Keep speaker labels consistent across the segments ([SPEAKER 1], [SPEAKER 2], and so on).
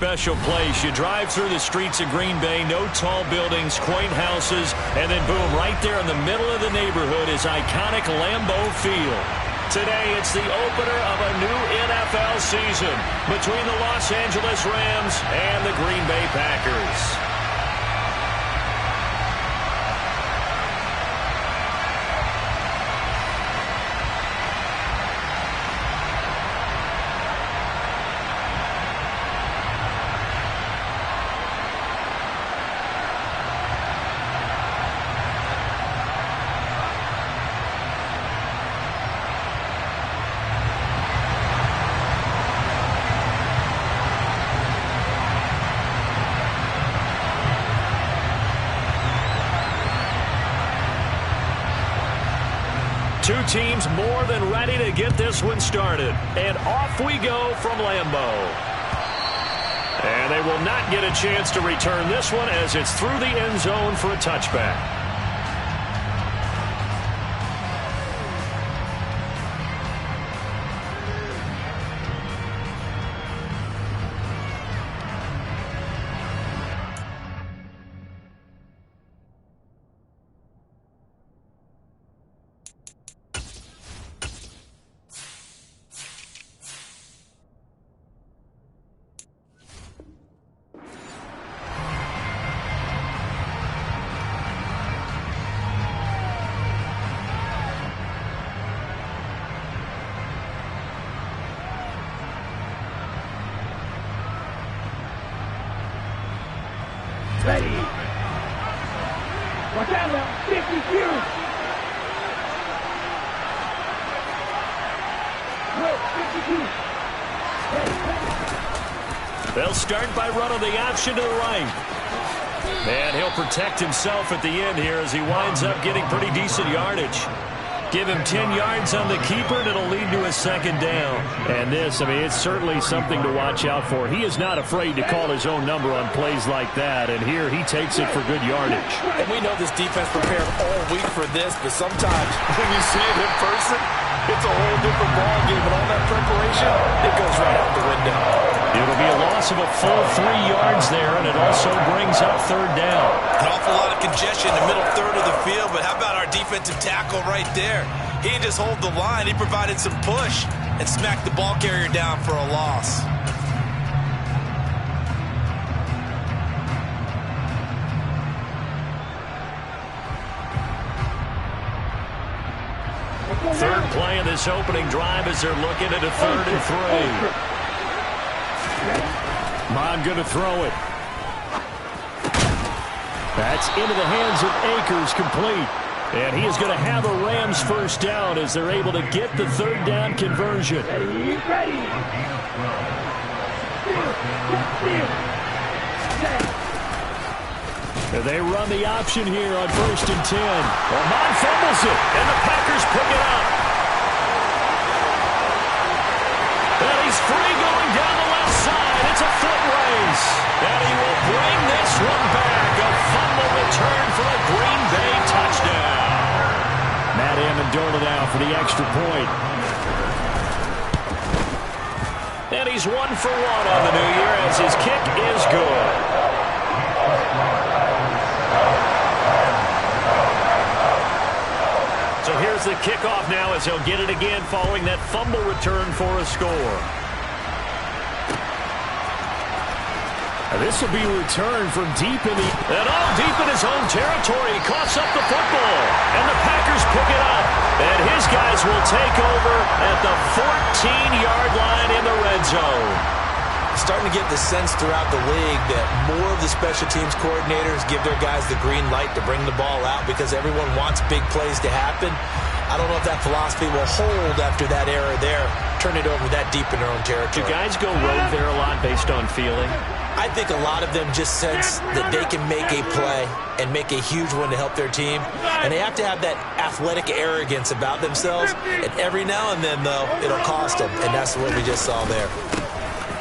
[SPEAKER 1] Special place. You drive through the streets of Green Bay, no tall buildings, quaint houses, and then boom, right there in the middle of the neighborhood is iconic Lambeau Field. Today, it's the opener of a new NFL season between the Los Angeles Rams and the Green Bay Packers. Two teams more than ready to get this one started. And off we go from Lambeau. And they will not get a chance to return this one as it's through the end zone for a touchback.
[SPEAKER 2] Ready. Watch out now. 52.
[SPEAKER 1] They'll start by running the option to the right. And he'll protect himself at the end here as he winds up getting pretty decent yardage. Give him 10 yards on the keeper, and it'll lead to a second down. And this, I mean, it's certainly something to watch out for. He is not afraid to call his own number on plays like that, and here he takes it for good yardage.
[SPEAKER 3] And we know this defense prepared all week for this, but sometimes when you see it in person, it's a whole different ballgame, and all that preparation, it goes right out the window.
[SPEAKER 1] It'll be a loss of a full 3 yards there, and it also brings up third down.
[SPEAKER 3] An awful lot of congestion in the middle third of the field, but how about our defensive tackle right there? He didn't just hold the line, he provided some push and smacked the ball carrier down for a loss.
[SPEAKER 1] Third play of this opening drive as they're looking at a 3rd and 3. Mon going to throw it. That's into the hands of Akers, complete. And he is going to have a Rams first down as they're able to get the third down conversion. And they run the option here on 1st and 10. Well, Mon fumbles it, and the Packers pick it up. And he's free going down the left side. It's a foot race. And he will bring this one back. A fumble return for a Green Bay touchdown. Matt Amendola now for the extra point. And he's 1 for 1 on the new year as his kick is good. So here's the kickoff now as he'll get it again following that fumble return for a score. And this will be returned from deep in the... And all deep in his own territory. He coughs up the football. And the Packers pick it up. And his guys will take over at the 14-yard line in the red zone.
[SPEAKER 3] Starting to get the sense throughout the league that more of the special teams coordinators give their guys the green light to bring the ball out because everyone wants big plays to happen. I don't know if that philosophy will hold after that error there. Turn it over that deep in their own territory.
[SPEAKER 1] Do guys go rogue there a lot based on feeling?
[SPEAKER 3] I think a lot of them just sense that they can make a play and make a huge one to help their team. And they have to have that athletic arrogance about themselves. And every now and then, though, it'll cost them. And that's what we just saw there.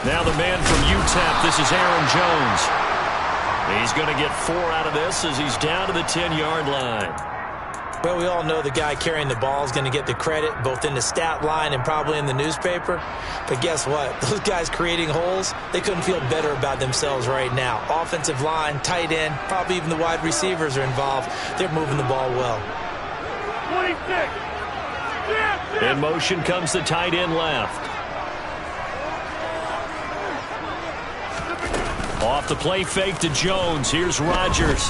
[SPEAKER 1] Now the man from UTEP, this is Aaron Jones. He's going to get 4 out of this as he's down to the 10-yard line.
[SPEAKER 3] Well, we all know the guy carrying the ball is going to get the credit, both in the stat line and probably in the newspaper. But guess what? Those guys creating holes, they couldn't feel better about themselves right now. Offensive line, tight end, probably even the wide receivers are involved. They're moving the ball well.
[SPEAKER 1] 26. In motion comes the tight end left. Off the play fake to Jones. Here's Rodgers.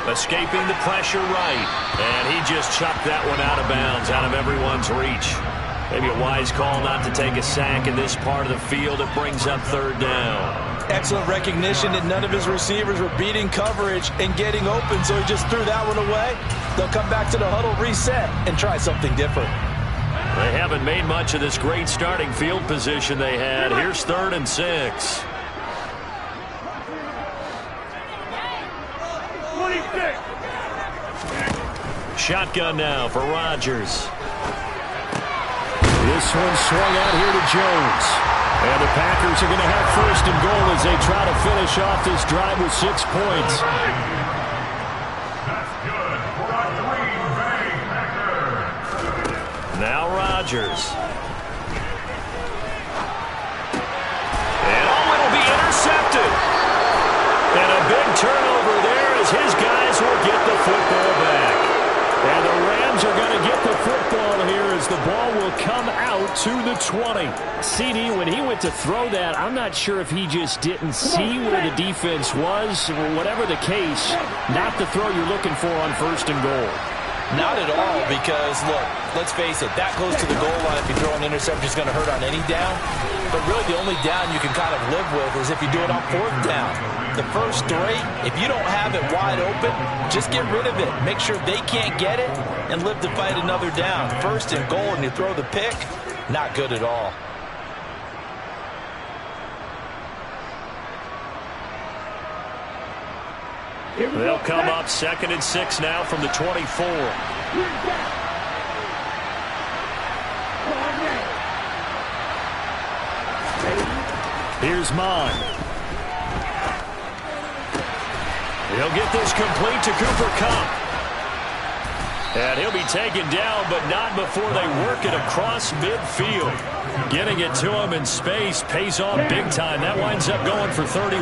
[SPEAKER 1] Escaping the pressure right. And he just chucked that one out of bounds, out of everyone's reach. Maybe a wise call not to take a sack in this part of the field. It brings up third down.
[SPEAKER 3] Excellent recognition that none of his receivers were beating coverage and getting open, so he just threw that one away. They'll come back to the huddle, reset, and try something different.
[SPEAKER 1] They haven't made much of this great starting field position they had. Here's 3rd and 6. Shotgun now for Rodgers. This one swung out here to Jones. And the Packers are going to have 1st and goal as they try to finish off this drive with 6 points.
[SPEAKER 2] That's good for a Green Bay Packer.
[SPEAKER 1] Now Rodgers. And it'll be intercepted. And a big turnover there as his guys will get the football back. And the Rams are going to get the football here as the ball will come out to the 20.
[SPEAKER 4] CD, when he went to throw that, I'm not sure if he just didn't see where the defense was, or whatever the case, not the throw you're looking for on 1st and goal.
[SPEAKER 3] Not at all, because, look, let's face it, that close to the goal line, if you throw an interception, it's going to hurt on any down. But really, the only down you can kind of live with is if you do it on 4th down. The first 3, if you don't have it wide open, just get rid of it. Make sure they can't get it and live to fight another down. 1st and goal, and you throw the pick, not good at all.
[SPEAKER 1] They'll come up 2nd and 6 now from the 24. Here's Mon. He'll get this complete to Cooper Kupp. And he'll be taken down, but not before they work it across midfield. Getting it to him in space pays off big time. That winds up going for 31.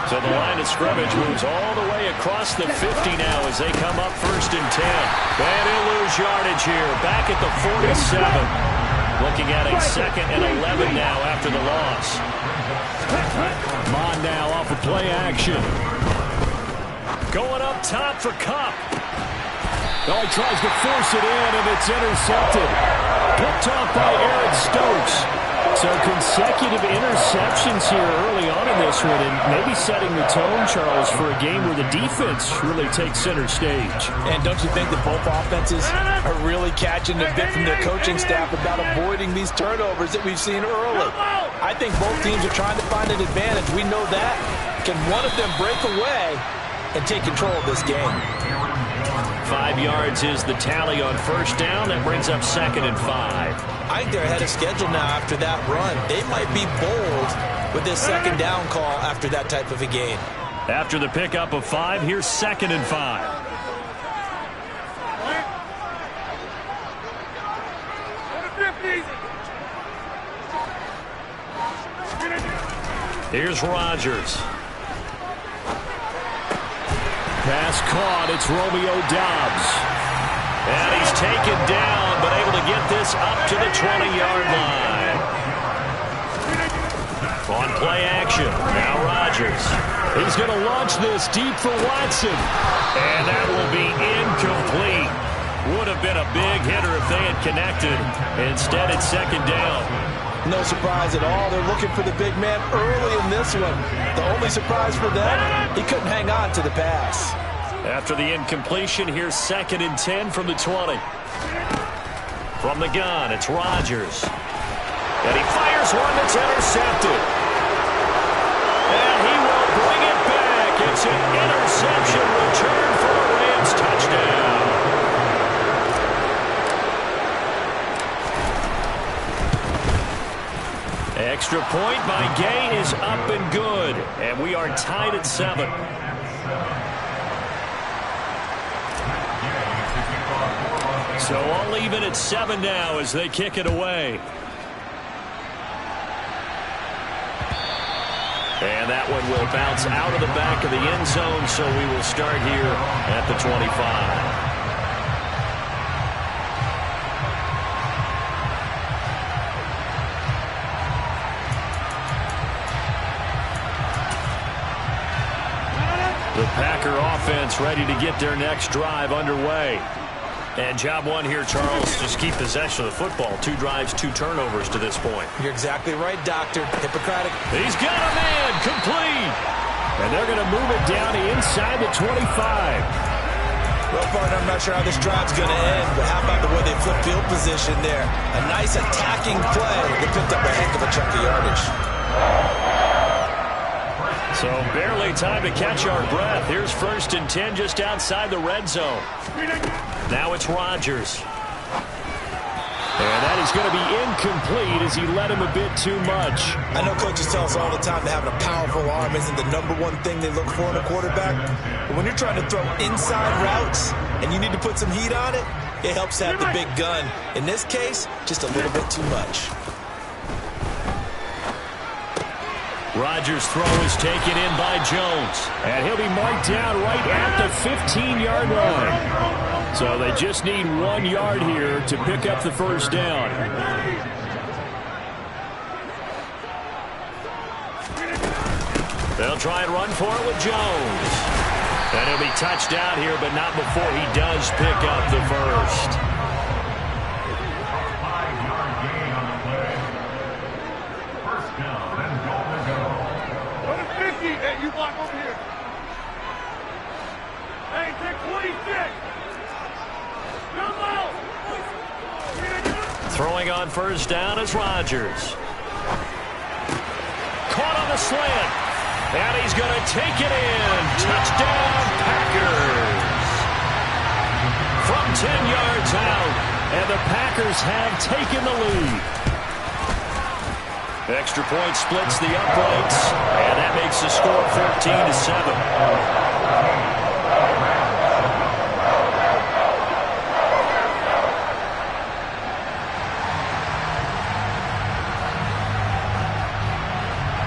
[SPEAKER 1] So the line of scrimmage moves all the way across the 50 now as they come up 1st and 10. And he'll lose yardage here. Back at the 47. Looking at a 2nd and 11 now after the loss. Mon now off of play action. Going up top for Kupp. Oh, he tries to force it in, and it's intercepted. Picked off by Eric Stokes. So consecutive interceptions here early on in this one, and maybe setting the tone, Charles, for a game where the defense really takes center stage.
[SPEAKER 3] And don't you think that both offenses are really catching a bit from their coaching staff about avoiding these turnovers that we've seen early? I think both teams are trying to find an advantage. We know that. Can one of them break away and take control of this game?
[SPEAKER 1] 5 yards is the tally on 1st down. That brings up 2nd and 5.
[SPEAKER 3] I think they're ahead of schedule now after that run. They might be bold with this 2nd down call after that type of a game.
[SPEAKER 1] After the pickup of 5, here's 2nd and 5. Here's Rodgers. Pass caught. It's Romeo Doubs. And he's taken down, but able to get this up to the 20-yard line. On play action. Now Rodgers. He's going to launch this deep for Watson. And that will be incomplete. Would have been a big hitter if they had connected. Instead, it's 2nd down.
[SPEAKER 3] No surprise at all. They're looking for the big man early in this one. The only surprise for them, he couldn't hang on to the pass.
[SPEAKER 1] After the incompletion, here's 2nd and 10 from the 20. From the gun, it's Rodgers. And he fires one that's intercepted. And he will bring it back. It's an interception return for a Rams touchdown. Extra point by Gay is up and good. And we are tied at 7. So all even at 7 now as they kick it away. And that one will bounce out of the back of the end zone, so we will start here at the 25. The Packer offense ready to get their next drive underway. And job one here, Charles, just keep possession of the football. 2 drives, 2 turnovers to this point.
[SPEAKER 3] You're exactly right, Doctor. Hippocratic.
[SPEAKER 1] He's got a man, complete.
[SPEAKER 4] And they're going to move it down to inside the 25.
[SPEAKER 3] Well, partner, I'm not sure how this drive's going to end, but how about the way they flip field position there? A nice attacking play. They picked up a heck of a chunk of yardage.
[SPEAKER 1] So barely time to catch our breath. Here's 1st and 10 just outside the red zone. Now it's Rodgers.
[SPEAKER 4] And that is going to be incomplete as he led him a bit too much.
[SPEAKER 3] I know coaches tell us all the time that having a powerful arm isn't the #1 thing they look for in a quarterback. But when you're trying to throw inside routes and you need to put some heat on it, it helps have the big gun. In this case, just a little bit too much.
[SPEAKER 1] Rodgers' throw is taken in by Jones.
[SPEAKER 4] And he'll be marked down right at the 15-yard line. So they just need 1 yard here to pick up the first down.
[SPEAKER 1] They'll try and run for it with Jones. And he'll be touched out here, but not before he does pick up the first.
[SPEAKER 2] 5-yard gain on the play. First down and goal to go.
[SPEAKER 5] Go to 50. Hey, you block over here. Hey, take 26. Come out.
[SPEAKER 1] Throwing on first down is Rodgers. Caught on the slant. And he's going to take it in. Touchdown, Packers. From 10 yards out.
[SPEAKER 4] And the Packers have taken the lead.
[SPEAKER 1] Extra point splits the uprights. And that makes the score 14-7.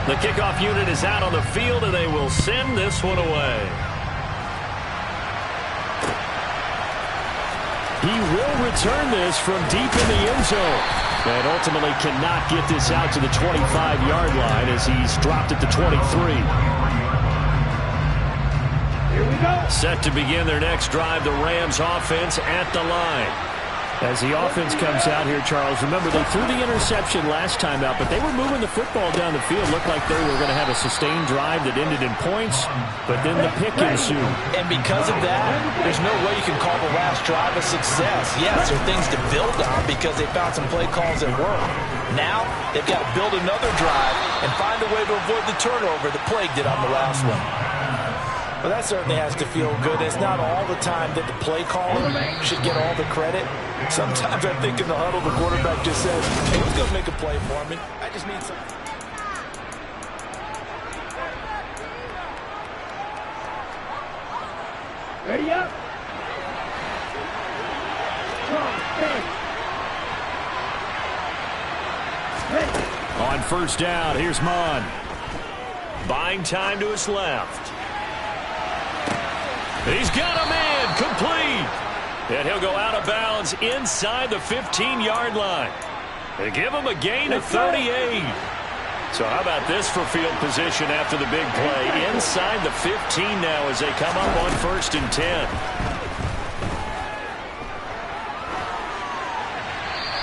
[SPEAKER 1] The kickoff unit is out on the field, and they will send this one away.
[SPEAKER 4] He will return this from deep in the end zone. And ultimately cannot get this out to the 25-yard line as he's dropped at the 23.
[SPEAKER 5] Here we go.
[SPEAKER 1] Set to begin their next drive, the Rams offense at the line.
[SPEAKER 4] As the offense comes out here, Charles, remember they threw the interception last time out, but they were moving the football down the field. Looked like they were going to have a sustained drive that ended in points, but then the pick ensued.
[SPEAKER 3] And because of that, there's no way you can call the last drive a success. Yes, there are things to build on because they found some play calls that work. Now, they've got to build another drive and find a way to avoid the turnover that plagued it on the last one. Well, that certainly has to feel good. It's not all the time that the play caller should get all the credit. Sometimes I think in the huddle, the quarterback just says, hey, who's going to make a play for me? I just need some.
[SPEAKER 5] Ready up.
[SPEAKER 4] On first down, here's Mon.
[SPEAKER 1] Buying time to his left. He's got a man, complete. And he'll go out of bounds inside the 15-yard line. They give him a gain of 38. So how about this for field position after the big play? Inside the 15 now as they come up on 1st and 10.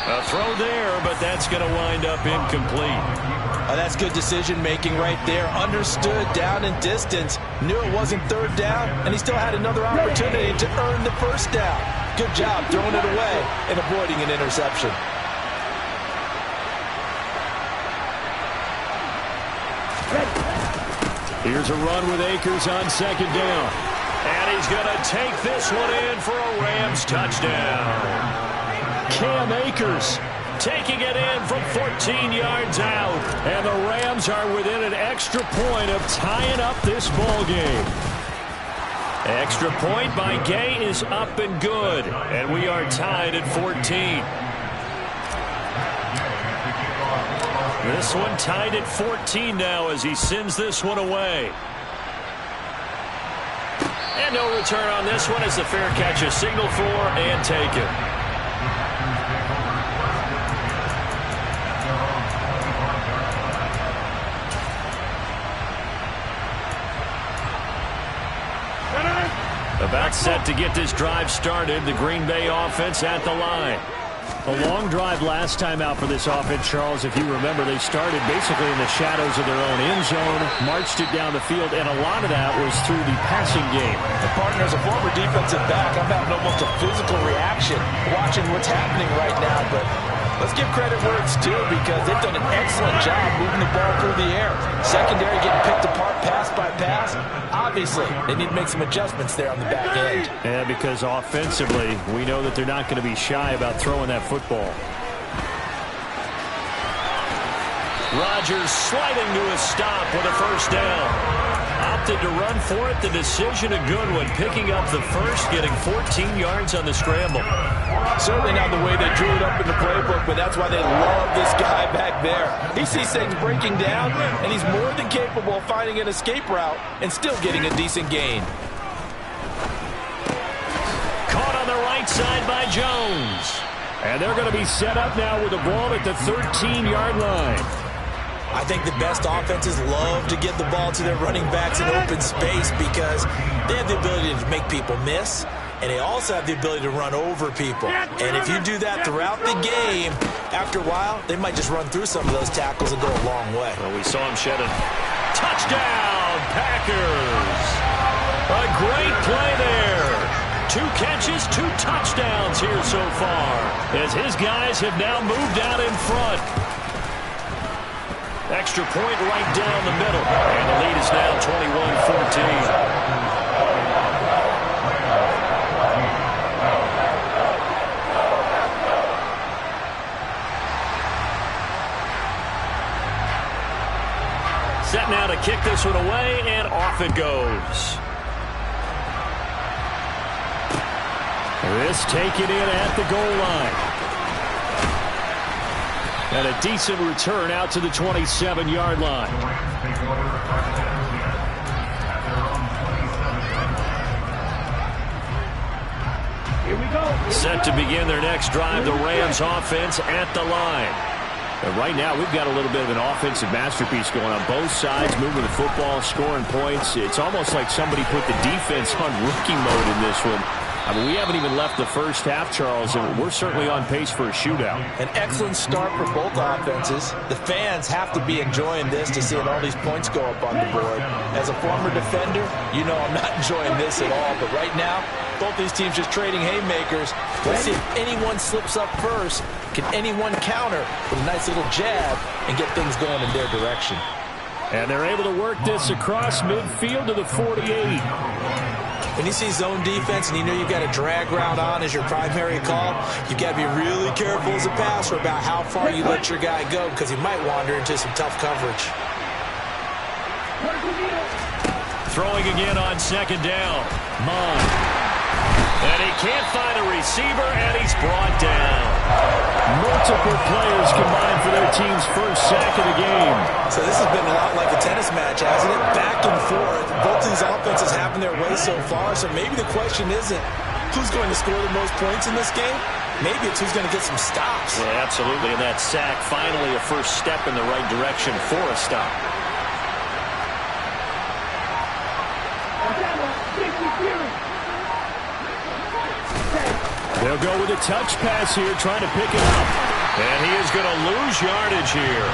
[SPEAKER 1] A throw there, but that's going to wind up incomplete.
[SPEAKER 3] Oh, that's good decision-making right there. Understood down and distance. Knew it wasn't third down, and he still had another opportunity to earn the first down. Good job throwing it away and avoiding an interception.
[SPEAKER 4] Here's a run with Akers on second down.
[SPEAKER 1] And he's going to take this one in for a Rams touchdown.
[SPEAKER 4] Cam Akers
[SPEAKER 1] taking it in from 14 yards out.
[SPEAKER 4] And the Rams are within an extra point of tying up this ball game.
[SPEAKER 1] Extra point by Gay is up and good. And we are tied at 14. This one tied at 14 now as he sends this one away. And no return on this one as the fair catch is signaled for and taken. About set to get this drive started. The Green Bay offense at the line.
[SPEAKER 4] A long drive last time out for this offense, Charles. If you remember, they started basically in the shadows of their own end zone, marched it down the field, and a lot of that was through the passing game.
[SPEAKER 3] The partner, as a former defensive back, I'm having almost a physical reaction watching what's happening right now. But let's give credit where it's due because they've done an excellent job moving the ball through the air. Secondary getting picked apart pass by pass. Obviously, they need to make some adjustments there on the back end.
[SPEAKER 4] Yeah, because offensively, we know that they're not going to be shy about throwing that football.
[SPEAKER 1] Rodgers sliding to a stop with a first down. Opted to run for it. The decision a good one. Picking up the first, getting 14 yards on the scramble.
[SPEAKER 3] Certainly not the way they drew it up in the playbook, but that's why they love this guy back there. He sees things breaking down, and he's more than capable of finding an escape route and still getting a decent gain.
[SPEAKER 1] Caught on the right side by Jones.
[SPEAKER 4] And they're going to be set up now with the ball at the 13-yard line.
[SPEAKER 3] I think the best offenses love to get the ball to their running backs in open space because they have the ability to make people miss, and they also have the ability to run over people. And if you do that throughout the game, after a while, they might just run through some of those tackles and go a long way.
[SPEAKER 1] Well, we saw him shed a touchdown, Packers. A great play there. 2 catches, 2 touchdowns here so far as his guys have now moved out in front. Extra point right down the middle. And the lead is now 21-14. Set now to kick this one away, and off it goes.
[SPEAKER 4] This taken in at the goal line. And a decent return out to the 27-yard line.
[SPEAKER 5] Here we go.
[SPEAKER 1] Set to begin their next drive, the Rams offense at the line.
[SPEAKER 4] And right now, we've got a little bit of an offensive masterpiece going on both sides, moving the football, scoring points. It's almost like somebody put the defense on rookie mode in this one. I mean, we haven't even left the first half, Charles, and we're certainly on pace for a shootout.
[SPEAKER 3] An excellent start for both offenses. The fans have to be enjoying this to seeing all these points go up on the board. As a former defender, you know I'm not enjoying this at all. But right now, both these teams just trading haymakers. Let's see if anyone slips up first. Can anyone counter with a nice little jab and get things going in their direction?
[SPEAKER 4] And they're able to work this across midfield to the 48.
[SPEAKER 3] When you see zone defense and you know you've got a drag route on as your primary call, you've got to be really careful as a passer about how far you let your guy go because he might wander into some tough coverage.
[SPEAKER 1] Throwing again on second down. Munn. And he can't find a receiver, and he's brought down.
[SPEAKER 4] Multiple players combined for their team's first sack of the game.
[SPEAKER 3] So this has been a lot like a tennis match, hasn't it? Back and forth. Both these offenses having their way so far, so maybe the question isn't who's going to score the most points in this game. Maybe it's who's going to get some stops.
[SPEAKER 1] Yeah, absolutely, and that sack finally a first step in the right direction for a stop.
[SPEAKER 4] They'll go with a touch pass here, trying to pick it up.
[SPEAKER 1] And he is going to lose yardage here.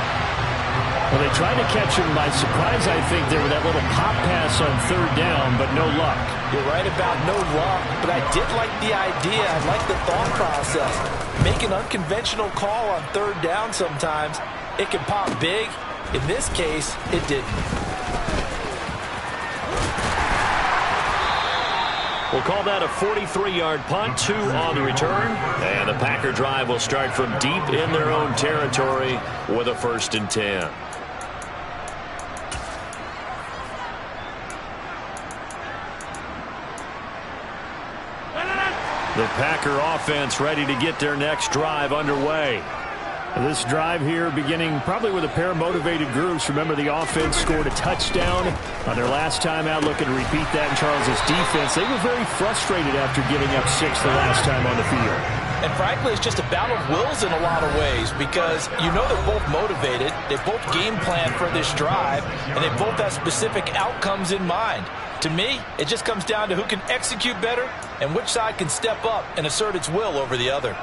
[SPEAKER 4] Well, they tried to catch him by surprise, I think, there with that little pop pass on third down, but no luck.
[SPEAKER 3] You're right about no luck, but I did like the idea. I like the thought process. Make an unconventional call on third down sometimes. It can pop big. In this case, it didn't.
[SPEAKER 1] We'll call that a 43-yard punt, 2 on the return. And the Packer drive will start from deep in their own territory with a 1st and 10. The Packer offense ready to get their next drive underway.
[SPEAKER 4] This drive here beginning probably with a pair of motivated groups. Remember, the offense scored a touchdown on their last time out, looking to repeat that in Charles' defense. They were very frustrated after giving up 6 the last time on the field.
[SPEAKER 3] And frankly, it's just a battle of wills in a lot of ways because you know they're both motivated, they both game plan for this drive, and they both have specific outcomes in mind. To me, it just comes down to who can execute better and which side can step up and assert its will over the other.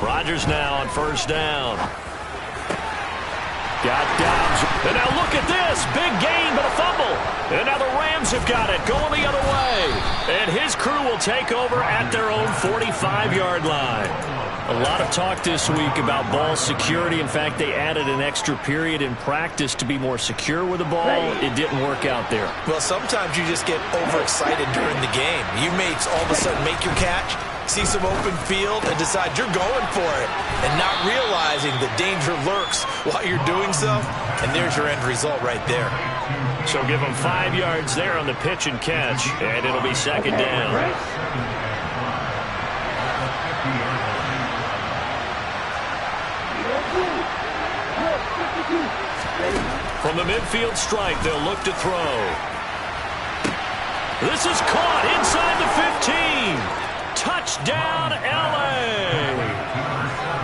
[SPEAKER 1] Rodgers now on first down. Got Dobbs. And now look at this. Big gain, but a fumble. And now the Rams have got it going the other way. And his crew will take over at their own 45-yard line. A lot of talk this week about ball security. In fact, they added an extra period in practice to be more secure with the ball. It didn't work out there.
[SPEAKER 3] Well, sometimes you just get overexcited during the game. You may all of a sudden make your catch, see some open field, and decide you're going for it, and not realizing the danger lurks while you're doing so, and there's your end result right there.
[SPEAKER 1] So give them 5 yards there on the pitch and catch, and it'll be second down. From the midfield stripe, they'll look to throw. This is caught inside the 15. Touchdown, L.A.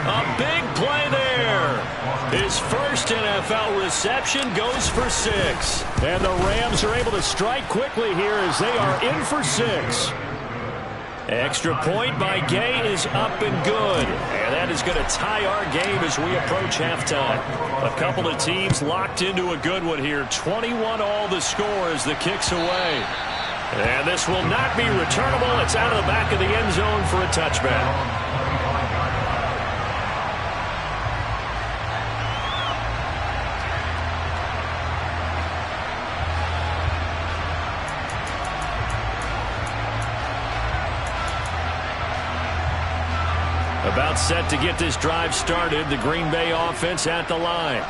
[SPEAKER 1] A big play there. His first NFL reception goes for 6.
[SPEAKER 4] And the Rams are able to strike quickly here as they are in for 6.
[SPEAKER 1] Extra point by Gay is up and good. And that is going to tie our game as we approach halftime. A couple of teams locked into a good one here. 21 all the score as the kick's away. And this will not be returnable. It's out of the back of the end zone for a touchback. About set to get this drive started. The Green Bay offense at the line.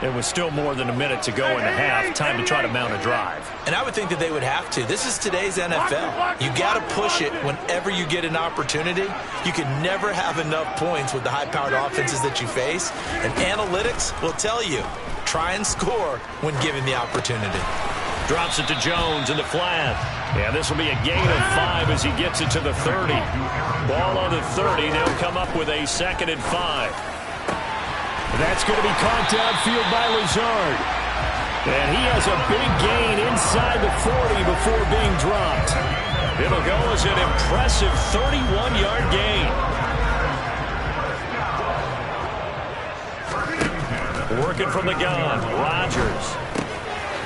[SPEAKER 1] There was still more than a minute to go in the half. Time to try to mount a drive.
[SPEAKER 3] And I would think that they would have to. This is today's NFL. You got to push it whenever you get an opportunity. You can never have enough points with the high-powered offenses that you face. And analytics will tell you, try and score when given the opportunity.
[SPEAKER 1] Drops it to Jones in the flat. Yeah, this will be a gain of 5 as he gets it to the 30. Ball on the 30. They'll come up with a 2nd and 5.
[SPEAKER 4] That's going to be caught downfield by Lazard. And he has a big gain inside the 40 before being dropped.
[SPEAKER 1] It'll go as an impressive 31-yard gain. Working from the gun, Rodgers.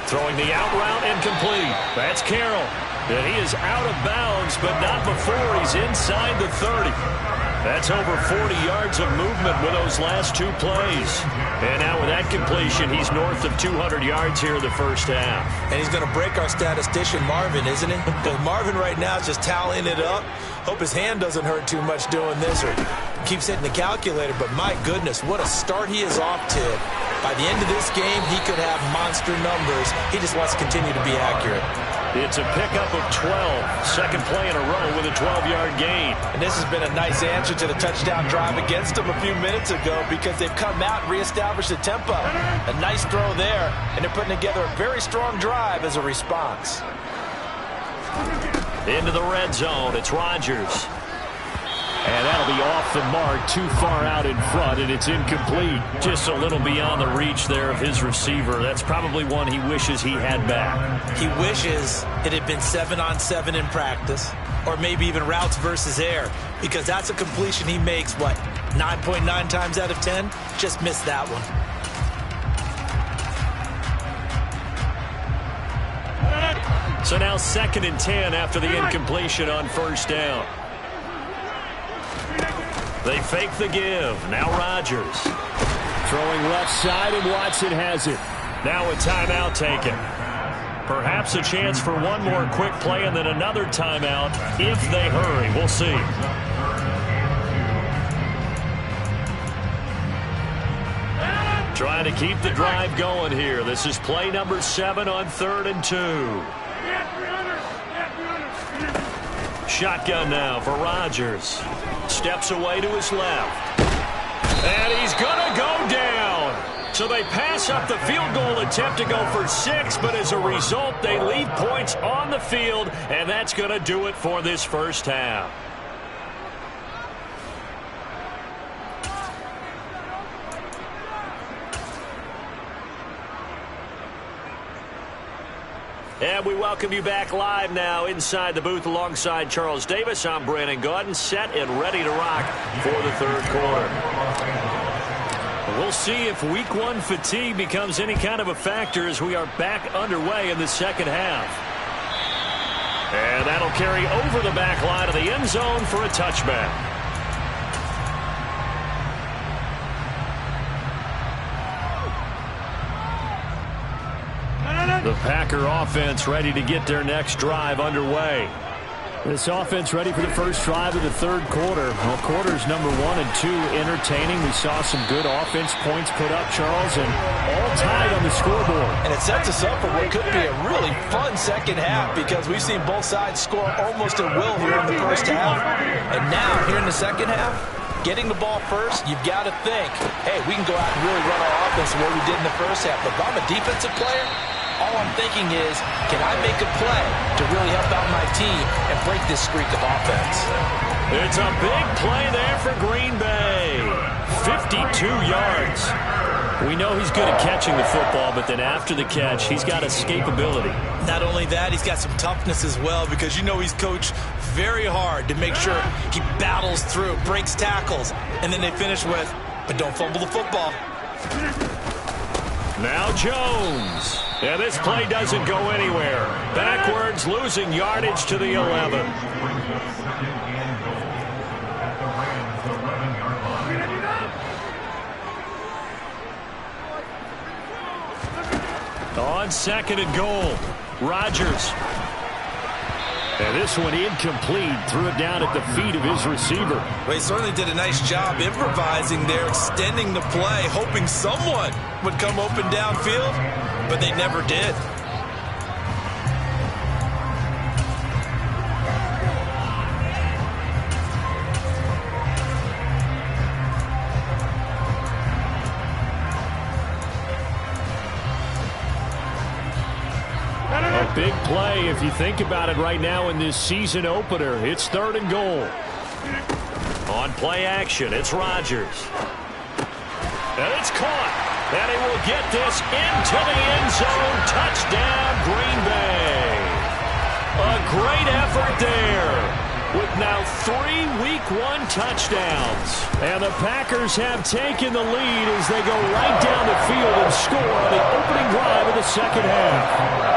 [SPEAKER 1] Throwing the out route incomplete. That's Carroll. And he is out of bounds, but not before he's inside the 30. That's over 40 yards of movement with those last 2 plays. And now with that completion, he's north of 200 yards here in the first half.
[SPEAKER 3] And he's going to break our statistician, Marvin, isn't he? Because Marvin right now is just tallying it up. Hope his hand doesn't hurt too much doing this or keeps hitting the calculator. But my goodness, what a start he is off to. By the end of this game, he could have monster numbers. He just wants to continue to be accurate.
[SPEAKER 1] It's a pickup of 12. Second play in a row with a 12-yard gain.
[SPEAKER 3] And this has been a nice answer to the touchdown drive against them a few minutes ago because they've come out and reestablished the tempo. A nice throw there, and they're putting together a very strong drive as a response.
[SPEAKER 1] Into the red zone, it's Rodgers.
[SPEAKER 4] And that'll be off the mark, too far out in front, and it's incomplete.
[SPEAKER 1] Just a little beyond the reach there of his receiver. That's probably one he wishes he had back.
[SPEAKER 3] He wishes it had been 7-on-7 in practice, or maybe even routes versus air, because that's a completion he makes, what, 9.9 times out of 10? Just missed that one.
[SPEAKER 1] So now 2nd and 10 after the incompletion on first down. They fake the give. Now Rodgers.
[SPEAKER 4] Throwing left side, and Watson has it.
[SPEAKER 1] Now a timeout taken. Perhaps a chance for one more quick play and then another timeout if they hurry. We'll see. Trying to keep the drive going here. This is play number 7 on 3rd and 2. Shotgun now for Rodgers. Steps away to his left. And he's going to go down. So they pass up the field goal attempt to go for 6, but as a result, they leave points on the field, and that's going to do it for this first half. And we welcome you back live now inside the booth alongside Charles Davis. I'm Brandon Gaudin, set and ready to rock for the 3rd quarter. We'll see if Week 1 fatigue becomes any kind of a factor as we are back underway in the 2nd half. And that'll carry over the back line of the end zone for a touchback. The Packer offense ready to get their next drive underway.
[SPEAKER 4] This offense ready for the first drive of the 3rd quarter. Well, quarters number 1 and 2 entertaining. We saw some good offense points put up, Charles, and all tied on the scoreboard.
[SPEAKER 3] And it sets us up for what could be a really fun 2nd half because we've seen both sides score almost at will here in the first half. And now, here in the 2nd half, getting the ball first, you've got to think, hey, we can go out and really run our offense the way we did in the first half. But if I'm a defensive player, all I'm thinking is, can I make a play to really help out my team and break this streak of offense?
[SPEAKER 1] It's a big play there for Green Bay. 52 yards. We know he's good at catching the football, but then after the catch, he's got escapability.
[SPEAKER 3] Not only that, he's got some toughness as well because you know he's coached very hard to make sure he battles through, breaks tackles, and then they finish with, but don't fumble the football.
[SPEAKER 1] Now Jones. And this play doesn't go anywhere. Backwards, losing yardage to the 11. On 2nd and goal, Rodgers.
[SPEAKER 4] And this one incomplete. Threw it down at the feet of his receiver.
[SPEAKER 3] Well, he certainly did a nice job improvising there, extending the play, hoping someone would come open downfield, but they never did.
[SPEAKER 4] A big play if you think about it right now in this season opener. It's 3rd and goal.
[SPEAKER 1] On play action, it's Rodgers. And it's caught. And he will get this into the end zone. Touchdown, Green Bay. A great effort there. With now 3 Week 1 touchdowns. And the Packers have taken the lead as they go right down the field and score on the opening drive of the 2nd half.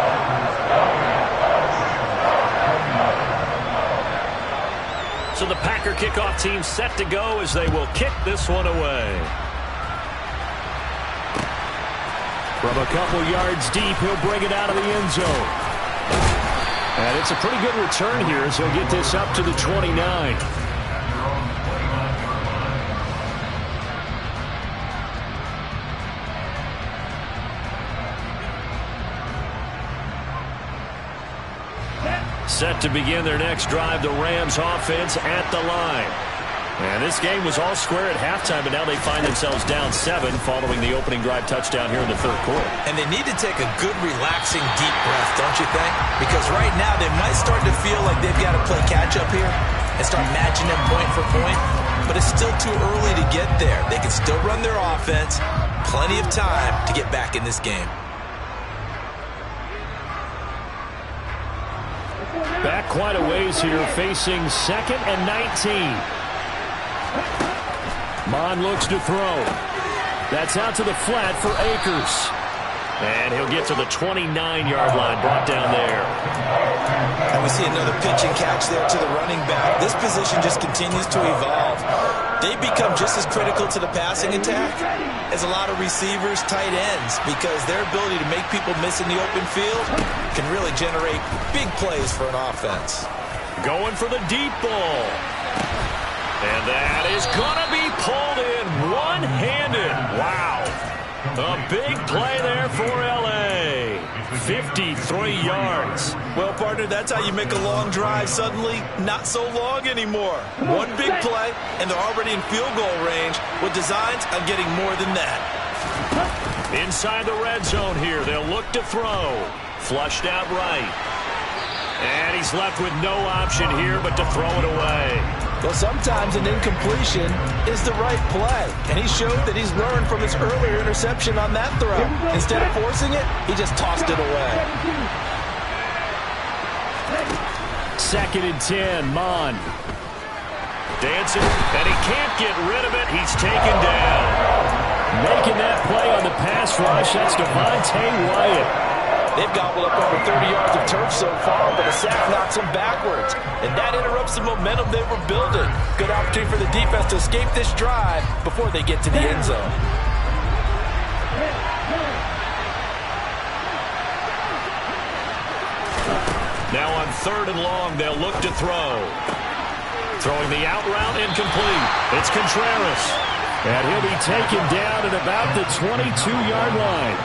[SPEAKER 1] So the Packer kickoff team set to go as they will kick this one away.
[SPEAKER 4] From a couple yards deep, he'll bring it out of the end zone. And it's a pretty good return here as he'll get this up to the 29.
[SPEAKER 1] Set to begin their next drive, the Rams offense at the line. And this game was all square at halftime, but now they find themselves down 7 following the opening drive touchdown here in the 3rd quarter.
[SPEAKER 3] And they need to take a good, relaxing, deep breath, don't you think? Because right now they might start to feel like they've got to play catch-up here and start matching them point for point. But it's still too early to get there. They can still run their offense. Plenty of time to get back in this game.
[SPEAKER 4] Back quite a ways here, facing 2nd and 19. Mon looks to throw. That's out to the flat for Akers.
[SPEAKER 1] And he'll get to the 29-yard line, brought down there.
[SPEAKER 3] And we see another pitch and catch there to the running back. This position just continues to evolve. They become just as critical to the passing attack as a lot of receivers, tight ends, because their ability to make people miss in the open field can really generate big plays for an offense.
[SPEAKER 1] Going for the deep ball. And that is going to be pulled in one-handed. Wow. A big play there for L.A. 53 yards.
[SPEAKER 3] Well, partner, that's how you make a long drive suddenly not so long anymore. One big play, and they're already in field goal range with designs on getting more than that.
[SPEAKER 1] Inside the red zone here, they'll look to throw. Flushed out right. And he's left with no option here but to throw it away.
[SPEAKER 3] Well, sometimes an incompletion is the right play, and he showed that he's learned from his earlier interception on that throw. Instead of forcing it, he just tossed it away.
[SPEAKER 4] 2nd and 10, Mon.
[SPEAKER 1] Dancing, and he can't get rid of it. He's taken down.
[SPEAKER 4] Making that play on the pass rush, that's Devontae Wyatt.
[SPEAKER 3] They've gobbled up over 30 yards of turf so far, but a sack knocks them backwards. And that interrupts the momentum they were building. Good opportunity for the defense to escape this drive before they get to the end zone.
[SPEAKER 1] Now on 3rd and long, they'll look to throw. Throwing the out route incomplete. It's Contreras.
[SPEAKER 4] And he'll be taken down at about the 22-yard line.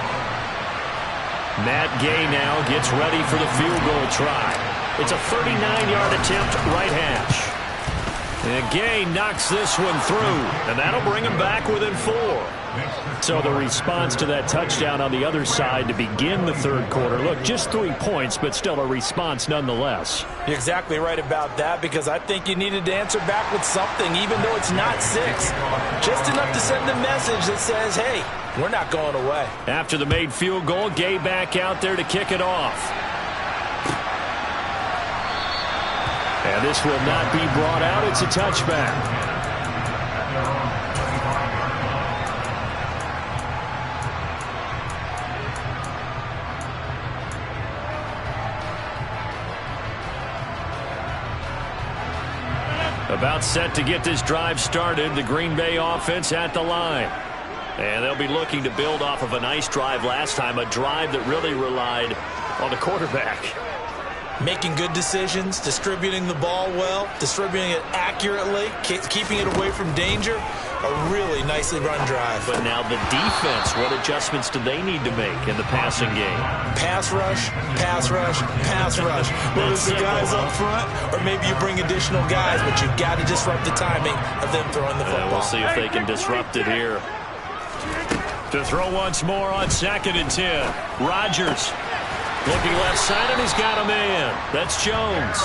[SPEAKER 1] Matt Gay now gets ready for the field goal try. It's a 39-yard attempt, right hash. And Gay knocks this one through, and that'll bring him back within 4.
[SPEAKER 4] So the response to that touchdown on the other side to begin the 3rd quarter. Look, just 3 points, but still a response nonetheless.
[SPEAKER 3] You're exactly right about that, because I think you needed to answer back with something, even though it's not 6. Just enough to send a message that says, hey, we're not going away.
[SPEAKER 1] After the made field goal, Gay back out there to kick it off.
[SPEAKER 4] And this will not be brought out. It's a touchback.
[SPEAKER 1] About set to get this drive started, the Green Bay offense at the line. And they'll be looking to build off of a nice drive last time, a drive that really relied on the quarterback.
[SPEAKER 3] Making good decisions, distributing the ball well, distributing it accurately, keeping it away from danger. A really nicely run drive.
[SPEAKER 1] But now the defense, what adjustments do they need to make in the passing game?
[SPEAKER 3] Pass rush, pass rush, pass rush. Whether it's the guys up front or maybe you bring additional guys, but you've got to disrupt the timing of them throwing the football.
[SPEAKER 1] We'll see if they can disrupt it here. To throw once more on 2nd and 10. Rodgers looking left side, and he's got a man. That's Jones.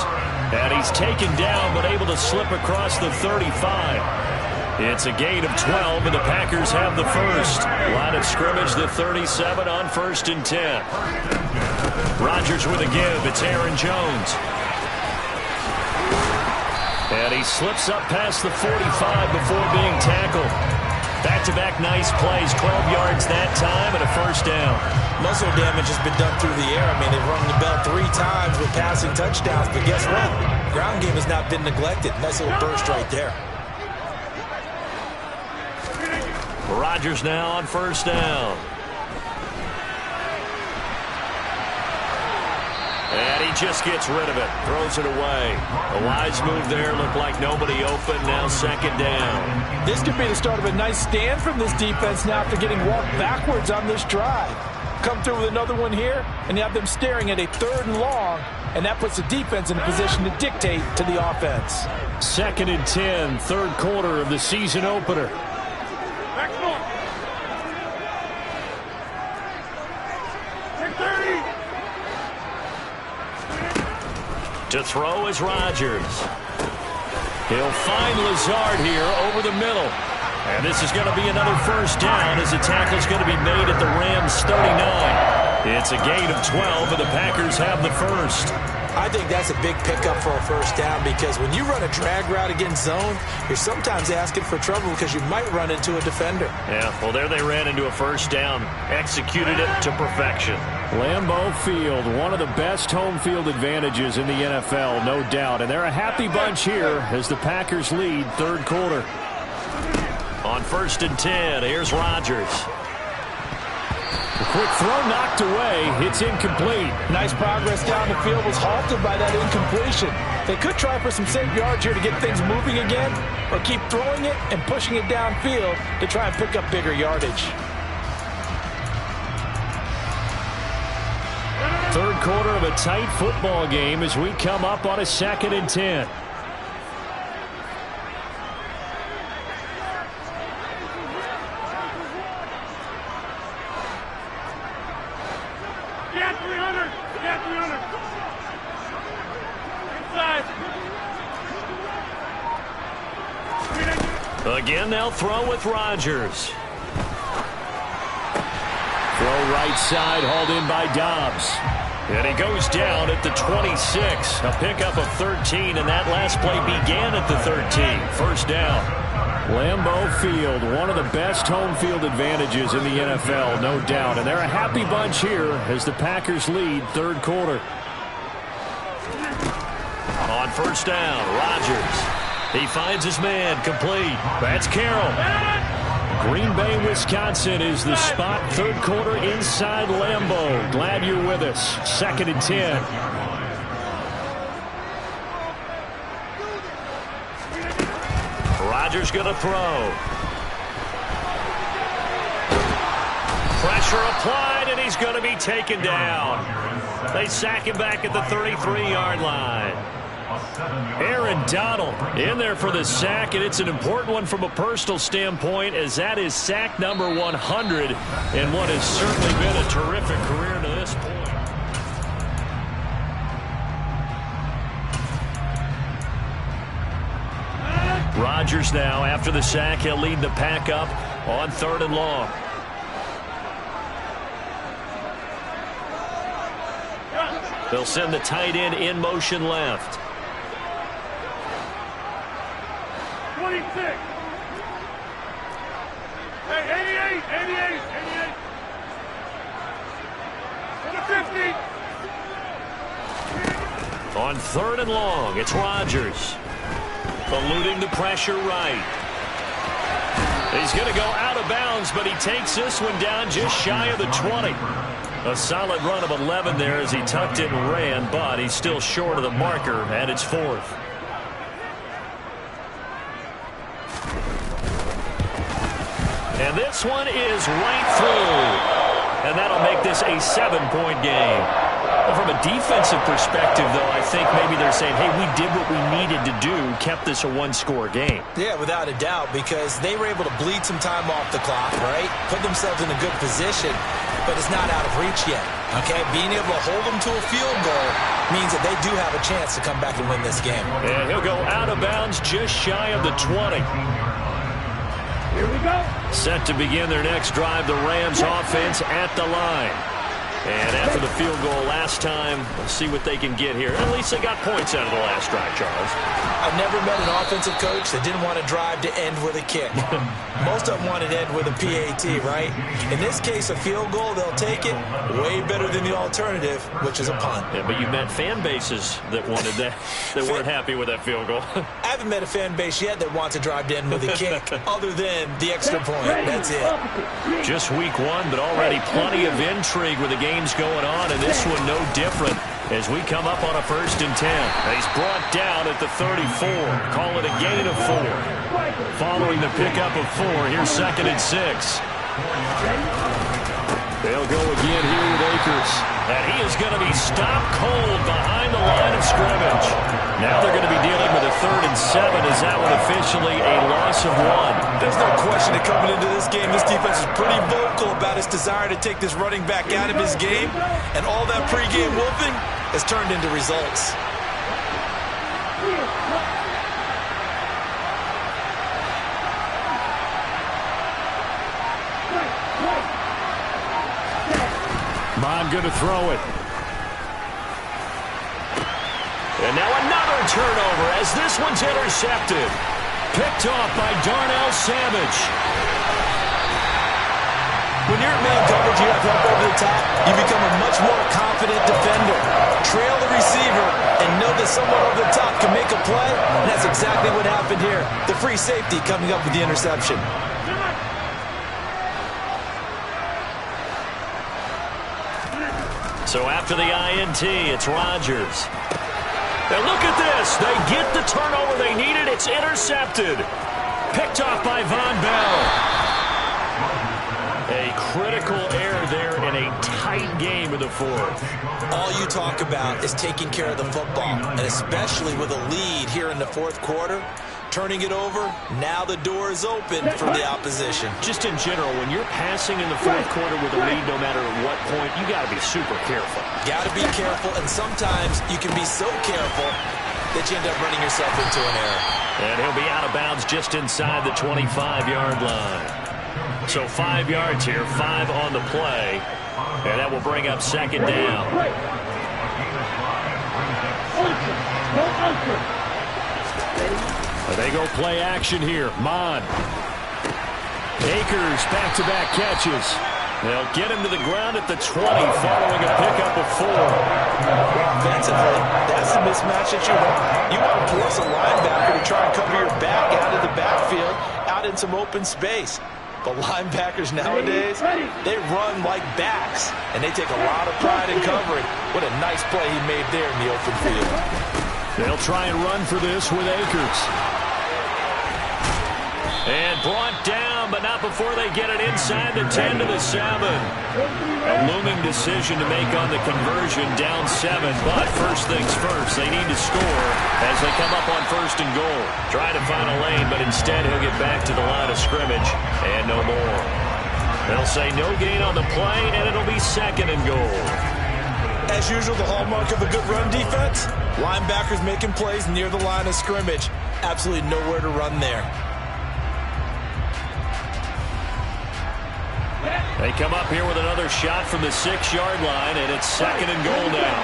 [SPEAKER 1] And he's taken down, but able to slip across the 35. It's a gain of 12, and the Packers have the first. Line of scrimmage, the 37 on 1st and 10. Rodgers with a give. It's Aaron Jones. And he slips up past the 45 before being tackled. Back-to-back nice plays, 12 yards that time, and a first down.
[SPEAKER 3] Muscle damage has been done through the air. I mean, they've rung the bell 3 times with passing touchdowns, but guess what? Ground game has not been neglected. Nice little burst right there.
[SPEAKER 1] Rodgers now on 1st down. And he just gets rid of it. Throws it away. A wise move there. Looked like nobody open. Now 2nd down.
[SPEAKER 3] This could be the start of a nice stand from this defense now after getting walked backwards on this drive. Come through with another one here, and you have them staring at a 3rd and long, and that puts the defense in a position to dictate to the offense.
[SPEAKER 4] 2nd and 10, 3rd quarter of the season opener.
[SPEAKER 1] To throw is Rodgers. He'll find Lazard here over the middle. And this is going to be another first down as the tackle's going to be made at the Rams' 39. It's a gain of 12, and the Packers have the first.
[SPEAKER 3] I think that's a big pickup for a first down, because when you run a drag route against zone, you're sometimes asking for trouble because you might run into a defender.
[SPEAKER 1] Yeah, well, there they ran into a first down. Executed it to perfection.
[SPEAKER 4] Lambeau Field, one of the best home field advantages in the NFL, no doubt. And they're a happy bunch here as the Packers lead 3rd quarter.
[SPEAKER 1] On 1st and 10, here's Rodgers.
[SPEAKER 4] A quick throw knocked away. It's incomplete.
[SPEAKER 3] Nice progress down the field was halted by that incompletion. They could try for some safe yards here to get things moving again, or keep throwing it and pushing it downfield to try and pick up bigger yardage.
[SPEAKER 1] Third quarter of a tight football game as we come up on a 2nd and 10.
[SPEAKER 5] Get 300. Get 300. Inside.
[SPEAKER 1] Again, they'll throw with Rodgers. Throw right side, hauled in by Dobbs. And he goes down at the 26. A pickup of 13, and that last play began at the 13. First down.
[SPEAKER 4] Lambeau Field, one of the best home field advantages in the NFL, no doubt. And they're a happy bunch here as the Packers lead third quarter.
[SPEAKER 1] On first down, Rodgers. He finds his man, complete. That's Carroll. Green Bay, Wisconsin is the spot. Third quarter inside Lambeau. Glad you're with us. 2nd and 10. Rodgers going to throw. Pressure applied, and he's going to be taken down. They sack him back at the 33-yard line. Aaron Donald in there for the sack, and it's an important one from a personal standpoint, as that is sack number 100 in what has certainly been a terrific career to this point. Rodgers now, after the sack, he'll lead the pack up on 3rd and long. They'll send the tight end in motion left.
[SPEAKER 5] 26. Hey, 88, 88, 88. 50.
[SPEAKER 1] On 3rd and long, it's Rodgers. Eluding the pressure right. He's going to go out of bounds, but he takes this one down just shy of the 20. A solid run of 11 there as he tucked it and ran, but he's still short of the marker, and it's 4th. And this one is right through. And that'll make this a 7-point game. Well, from a defensive perspective, though, I think maybe they're saying, hey, we did what we needed to do, kept this a one-score game.
[SPEAKER 3] Yeah, without a doubt, because they were able to bleed some time off the clock, right? Put themselves in a good position, but it's not out of reach yet, okay? Being able to hold them to a field goal means that they do have a chance to come back and win this game.
[SPEAKER 1] And he'll go out of bounds just shy of the 20.
[SPEAKER 5] Here we go.
[SPEAKER 1] Set to begin their next drive, the Rams offense at the line. And after the field goal last time, we'll see what they can get here. At least they got points out of the last drive, Charles.
[SPEAKER 3] I've never met an offensive coach that didn't want to drive to end with a kick. Most of them wanted to end with a PAT, right? In this case, a field goal, they'll take it. Way better than the alternative, which is a punt.
[SPEAKER 1] Yeah, but you met fan bases that wanted that, that weren't happy with that field goal.
[SPEAKER 3] I haven't met a fan base yet that wants to drive to end with a kick, other than the extra point. That's it.
[SPEAKER 1] Just week 1, but already plenty of intrigue with the games going on, and this one no different as we come up on a 1st and 10. He's brought down at the 34. Call it a gain of 4. Following the pickup of 4, here's 2nd and 6. They'll go again here with Akers. And he is going to be stopped cold behind the line of scrimmage. Now they're going to be dealing with a 3rd and 7. Is that one officially a loss of 1?
[SPEAKER 3] There's no question that coming into this game, this defense is pretty vocal about its desire to take this running back out of his game. And all that pregame wolfing has turned into results.
[SPEAKER 4] Bond going to throw it.
[SPEAKER 1] And now another turnover as this one's intercepted. Picked off by Darnell Savage.
[SPEAKER 3] When you're in man coverage, you have help over the top, you become a much more confident defender. Trail the receiver and know that someone over the top can make a play, and that's exactly what happened here. The free safety coming up with the interception.
[SPEAKER 1] So after the INT, it's Rodgers. And look at this. They get the turnover they needed. It's intercepted. Picked off by Von Bell. A critical error there in a tight game in the fourth.
[SPEAKER 3] All you talk about is taking care of the football, and especially with a lead here in the fourth quarter. Turning it over, now the door is open for the opposition.
[SPEAKER 1] Just in general, when you're passing in the fourth quarter with a lead, no matter at what point, you got to be super careful.
[SPEAKER 3] Got to be careful, and sometimes you can be so careful that you end up running yourself into an error.
[SPEAKER 1] And he'll be out of bounds just inside the 25-yard line. So 5 yards here, 5 on the play, and that will bring up second down. They go play action here. Mon. Akers back-to-back catches. They'll get him to the ground at the 20 following a pickup of 4.
[SPEAKER 3] Offensively, that's the mismatch that you want. You want to force a linebacker to try and cover your back out of the backfield, out in some open space. But linebackers nowadays, they run like backs, and they take a lot of pride in covering. What a nice play he made there in the open field.
[SPEAKER 1] They'll try and run for this with Akers. And brought down, but not before they get it inside the 10 to the 7. A looming decision to make on the conversion, down 7. But first things first, they need to score as they come up on first and goal. Try to find a lane, but instead he'll get back to the line of scrimmage and no more. They'll say no gain on the play, and it'll be second and goal.
[SPEAKER 3] As usual, the hallmark of a good run defense, linebackers making plays near the line of scrimmage. Absolutely nowhere to run there.
[SPEAKER 1] They come up here with another shot from the 6-yard line, and it's second and goal now.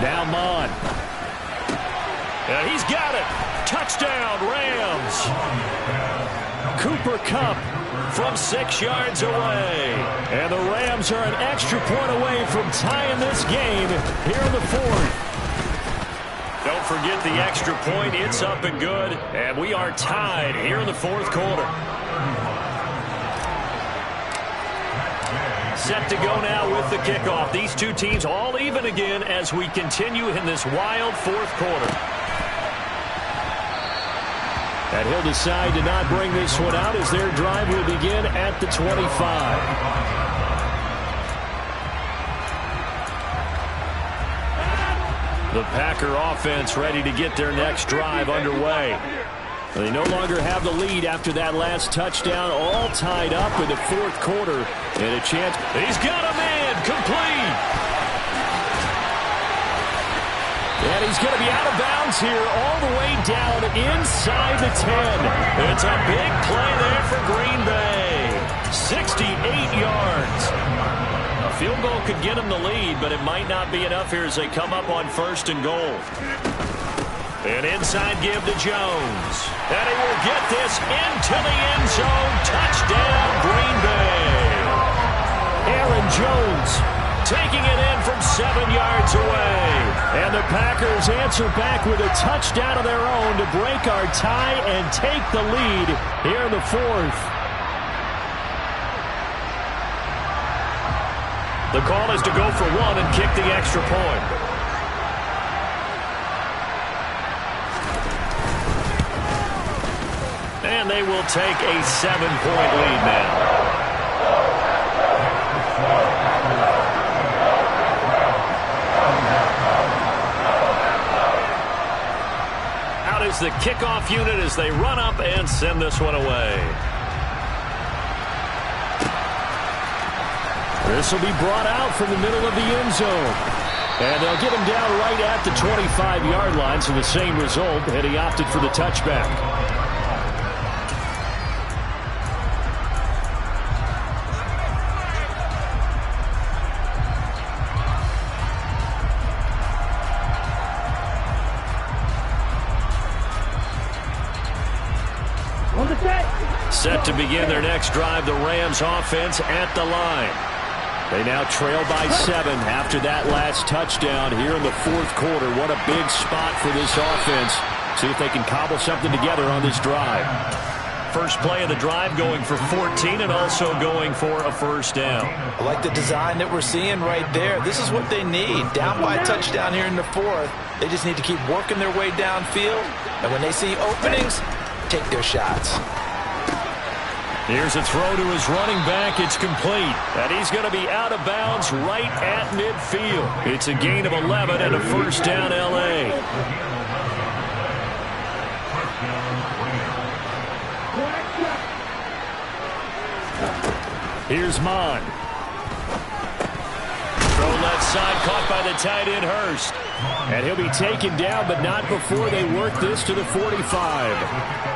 [SPEAKER 1] Now Mon. And he's got it. Touchdown, Rams. Cooper Kupp from 6 yards away. And the Rams are an extra point away from tying this game here in the fourth. Don't forget the extra point. It's up and good. And we are tied here in the fourth quarter. Set to go now with the kickoff. These two teams all even again as we continue in this wild fourth quarter. And he'll decide to not bring this one out as their drive will begin at the 25. The Packer offense ready to get their next drive underway. They no longer have the lead after that last touchdown, all tied up in the fourth quarter. And a chance. He's got a man, complete. And he's going to be out of bounds here all the way down inside the 10. It's a big play there for Green Bay. 68 yards. A field goal could get him the lead, but it might not be enough here as they come up on first and goal. An inside give to Jones. And he will get this into the end zone. Touchdown, Green Bay. Aaron Jones taking it in from 7 yards away. And the Packers answer back with a touchdown of their own to break our tie and take the lead here in the fourth. The call is to go for one and kick the extra point. And they will take a 7-point lead now. Out is the kickoff unit as they run up and send this one away. This will be brought out from the middle of the end zone. And they'll get him down right at the 25-yard line, so the same result, and he opted for the touchback. Set to begin their next drive, the Rams offense at the line.
[SPEAKER 4] They now trail by 7 after that last touchdown here in the fourth quarter. What a big spot for this offense. See if they can cobble something together on this drive.
[SPEAKER 1] First play of the drive going for 14 and also going for a first down.
[SPEAKER 3] I like the design that we're seeing right there. This is what they need. Down by a touchdown here in the fourth. They just need to keep working their way downfield. And when they see openings, take their shots.
[SPEAKER 1] Here's a throw to his running back. It's complete. And he's going to be out of bounds right at midfield. It's a gain of 11 and a first down L.A. Here's Mon. Throw left side, caught by the tight end Hurst.
[SPEAKER 4] And he'll be taken down, but not before they work this to the 45.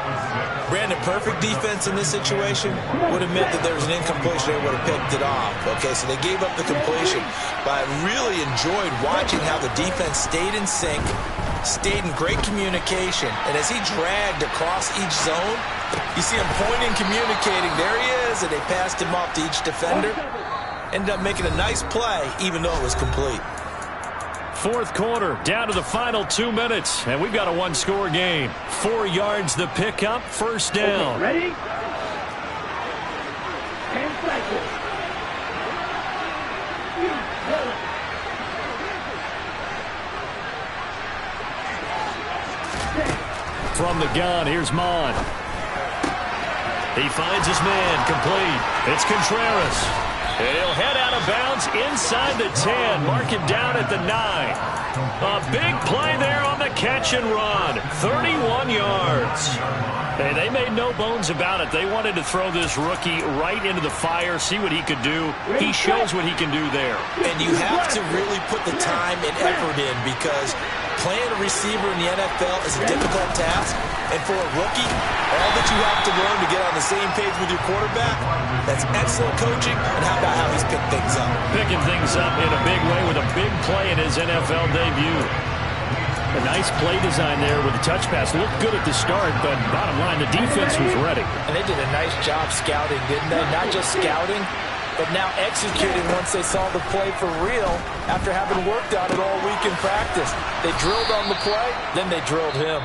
[SPEAKER 3] Brandon, perfect defense in this situation would have meant that there was an incompletion. They would have picked it off. Okay, so they gave up the completion. But I really enjoyed watching how the defense stayed in sync, stayed in great communication. And as he dragged across each zone, you see him pointing, communicating. There he is, and they passed him off to each defender. Ended up making a nice play, even though it was complete.
[SPEAKER 1] Fourth quarter, down to the final 2 minutes, and we've got a one-score game. 4 yards the pickup, first down.
[SPEAKER 5] Okay, ready? 10 cycles.
[SPEAKER 1] From the gun, here's Mon. He finds his man, complete. It's Contreras. And he'll head out of bounds inside the 10. Mark him down at the 9. A big play there on the catch and run. 31 yards. Hey, they made no bones about it. They wanted to throw this rookie right into the fire, see what he could do. He shows what he can do there.
[SPEAKER 3] And you have to really put the time and effort in, because playing a receiver in the NFL is a difficult task. And for a rookie, all that you have to learn to get on the same page with your quarterback, that's excellent coaching. And how about how he's picked things up?
[SPEAKER 1] Picking things up in a big way with a big play in his NFL debut.
[SPEAKER 4] A nice play design there with the touch pass. Looked good at the start, but bottom line, the defense was ready.
[SPEAKER 3] And they did a nice job scouting, didn't they? Not just scouting, but now executing once they saw the play for real after having worked on it all week in practice. They drilled on the play, then they drilled him.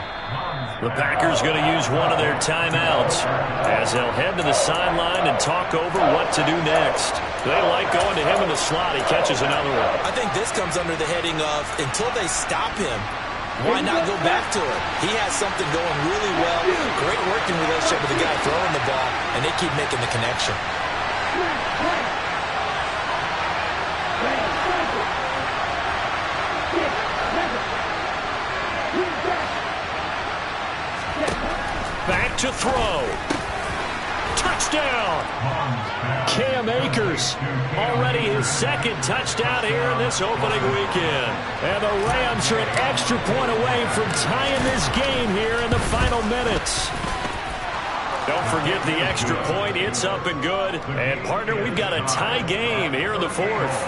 [SPEAKER 1] The Packers going to use one of their timeouts as they'll head to the sideline and talk over what to do next. They like going to him in the slot. He catches another one.
[SPEAKER 3] I think this comes under the heading of, until they stop him, why not go back to it? He has something going really well. Great working relationship with the guy throwing the ball, and they keep making the connection.
[SPEAKER 1] Back to throw. Touchdown. Cam Akers, already his second touchdown here in this opening weekend. And the Rams are an extra point away from tying this game here in the final minutes. Don't forget the extra point. It's up and good. And, partner, we've got a tie game here in the fourth.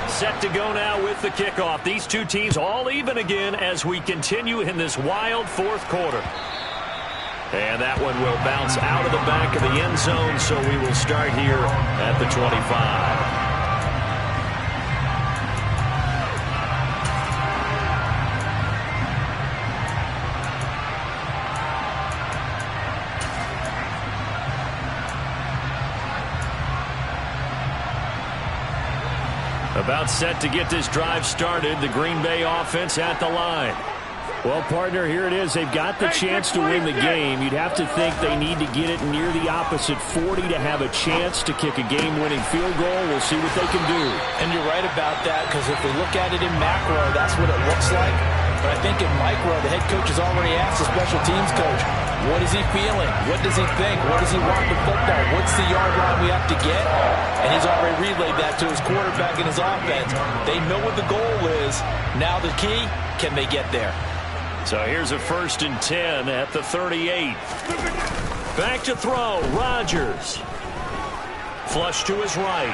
[SPEAKER 1] Set to go now with the kickoff. These two teams all even again as we continue in this wild fourth quarter. And that one will bounce out of the back of the end zone, so we will start here at the 25. About set to get this drive started. The Green Bay offense at the line.
[SPEAKER 4] Well, partner, here it is. They've got the chance to win the game. You'd have to think they need to get it near the opposite 40 to have a chance to kick a game-winning field goal. We'll see what they can do.
[SPEAKER 3] And you're right about that, because if we look at it in macro, that's what it looks like. But I think in micro, the head coach has already asked the special teams coach, what is he feeling? What does he think? What does he want the football? What's the yard line we have to get? And he's already relayed that to his quarterback and his offense. They know what the goal is. Now the key, can they get there?
[SPEAKER 1] So here's a 1st and 10 at the 38. Back to throw, Rodgers. Flush to his right.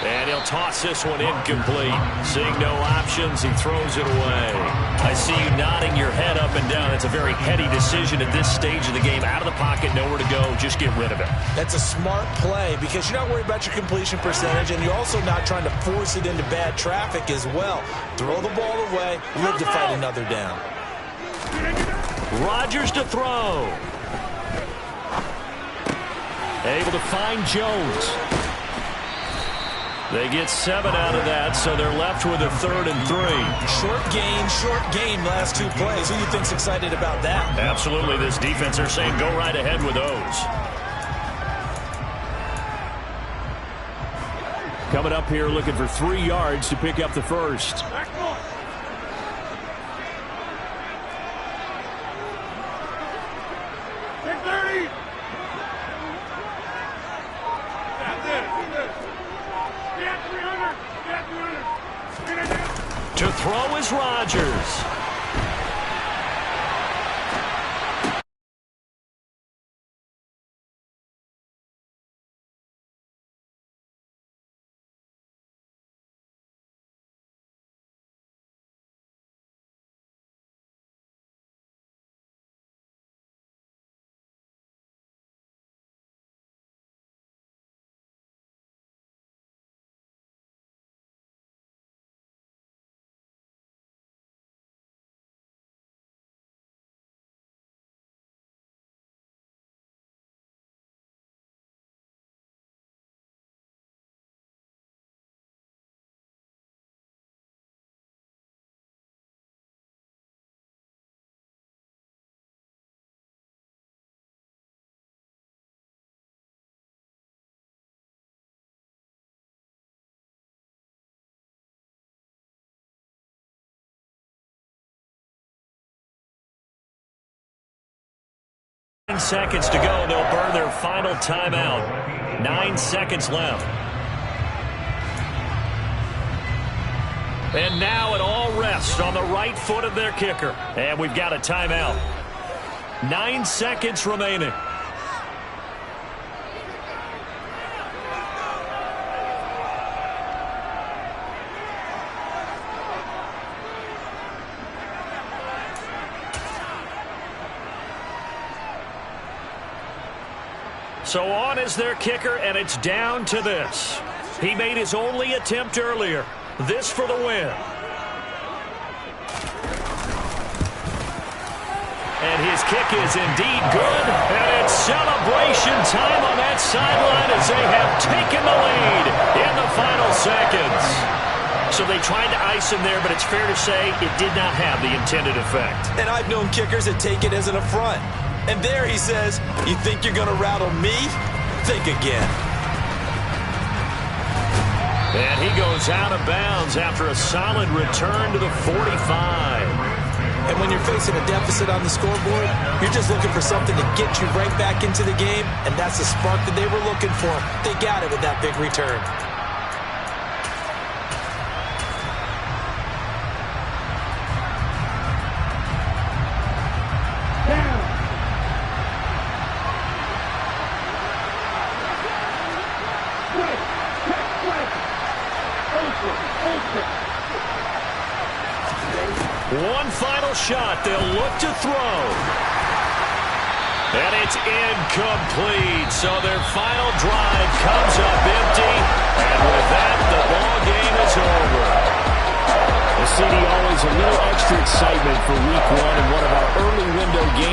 [SPEAKER 1] And he'll toss this one incomplete. Seeing no options, he throws it away. I see you nodding your head up and down. That's a very heady decision at this stage of the game. Out of the pocket, nowhere to go. Just get rid of it.
[SPEAKER 3] That's a smart play because you're not worried about your completion percentage, and you're also not trying to force it into bad traffic as well. Throw the ball away, live to fight another down.
[SPEAKER 1] Rodgers to throw. Able to find Jones. They get 7 out of that, so they're left with a 3rd and 3.
[SPEAKER 3] Short game, last 2 plays. Who do you think's excited about that?
[SPEAKER 1] Absolutely, this defense, they're saying go right ahead with those.
[SPEAKER 4] Coming up here looking for 3 yards to pick up the first.
[SPEAKER 5] Back ball. Take 30. That's it. Get 300. Get 300.
[SPEAKER 1] To throw is Rodgers. Seconds to go. They'll burn their final timeout. 9 seconds left. And now it all rests on the right foot of their kicker. And we've got a timeout. 9 seconds remaining. So on is their kicker, and it's down to this. He made his only attempt earlier. This for the win. And his kick is indeed good. And it's celebration time on that sideline as they have taken the lead in the final seconds. So they tried to ice him there, but it's fair to say it did not have the intended effect.
[SPEAKER 3] And I've known kickers that take it as an affront. And there he says, you think you're going to rattle me? Think again.
[SPEAKER 1] And he goes out of bounds after a solid return to the 45.
[SPEAKER 3] And when you're facing a deficit on the scoreboard, you're just looking for something to get you right back into the game, and that's the spark that they were looking for. They got it with that big return.
[SPEAKER 1] One final shot. They'll look to throw. And it's incomplete. So their final drive comes up empty. And with that, the ball game is over.
[SPEAKER 4] CD, always a little extra excitement for week 1 in one of our early window games.